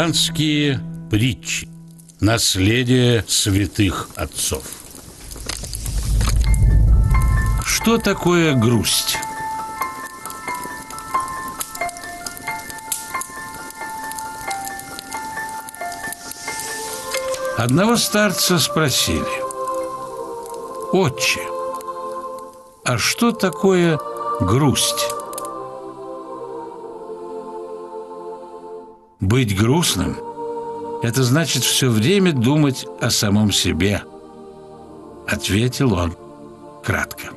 Христианские притчи. Наследие святых отцов. Что такое грусть? Одного старца спросили: «Отче, а что такое грусть?» «Быть грустным – это значит все время думать о самом себе», – ответил он кратко.